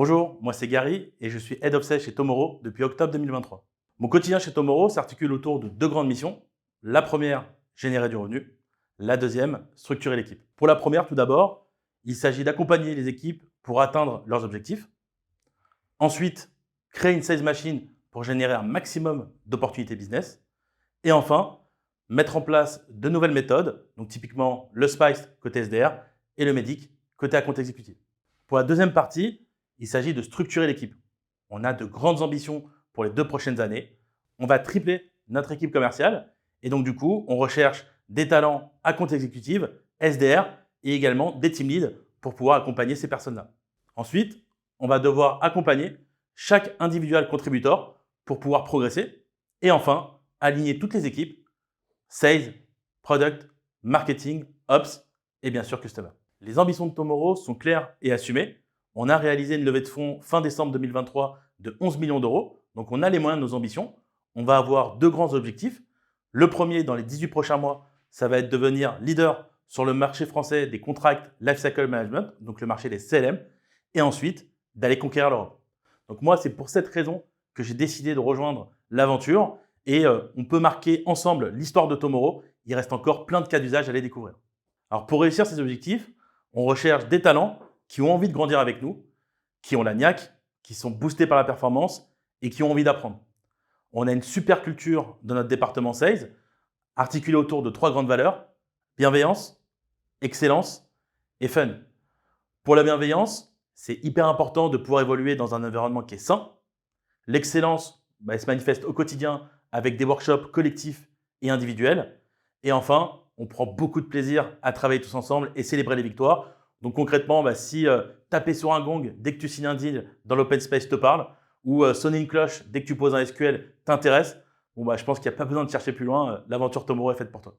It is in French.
Bonjour, moi c'est Gary et je suis Head of Sales chez Tomorrow depuis octobre 2023. Mon quotidien chez Tomorrow s'articule autour de deux grandes missions. La première, générer du revenu. La deuxième, structurer l'équipe. Pour la première, tout d'abord, il s'agit d'accompagner les équipes pour atteindre leurs objectifs. Ensuite, créer une sales machine pour générer un maximum d'opportunités business. Et enfin, mettre en place de nouvelles méthodes, donc typiquement le SPICE côté SDR et le MEDIC côté account exécutif. Pour la deuxième partie, il s'agit de structurer l'équipe. On a de grandes ambitions pour les 2 prochaines années. On va tripler notre équipe commerciale et donc du coup, on recherche des talents à compte exécutif, SDR et également des team leads pour pouvoir accompagner ces personnes-là. Ensuite, on va devoir accompagner chaque individual contributeur pour pouvoir progresser et enfin, aligner toutes les équipes, sales, product, marketing, ops et bien sûr customer. Les ambitions de Tomorrow sont claires et assumées. On a réalisé une levée de fonds fin décembre 2023 de 11 millions d'euros. Donc, on a les moyens de nos ambitions. On va avoir deux grands objectifs. Le premier, dans les 18 prochains mois, ça va être devenir leader sur le marché français des contracts lifecycle management, donc le marché des CLM, et ensuite d'aller conquérir l'Europe. Donc moi, c'est pour cette raison que j'ai décidé de rejoindre l'aventure et on peut marquer ensemble l'histoire de Tomorrow. Il reste encore plein de cas d'usage à aller découvrir. Alors pour réussir ces objectifs, on recherche des talents qui ont envie de grandir avec nous, qui ont la niaque, qui sont boostés par la performance et qui ont envie d'apprendre. On a une super culture dans notre département Sales, articulée autour de 3 grandes valeurs: bienveillance, excellence et fun. Pour la bienveillance, c'est hyper important de pouvoir évoluer dans un environnement qui est sain. L'excellence, elle se manifeste au quotidien avec des workshops collectifs et individuels. Et enfin, on prend beaucoup de plaisir à travailler tous ensemble et célébrer les victoires. Donc concrètement, si taper sur un gong dès que tu signes un deal dans l'open space te parle, ou sonner une cloche dès que tu poses un SQL t'intéresse, je pense qu'il n'y a pas besoin de chercher plus loin. L'aventure Tomorrow est faite pour toi.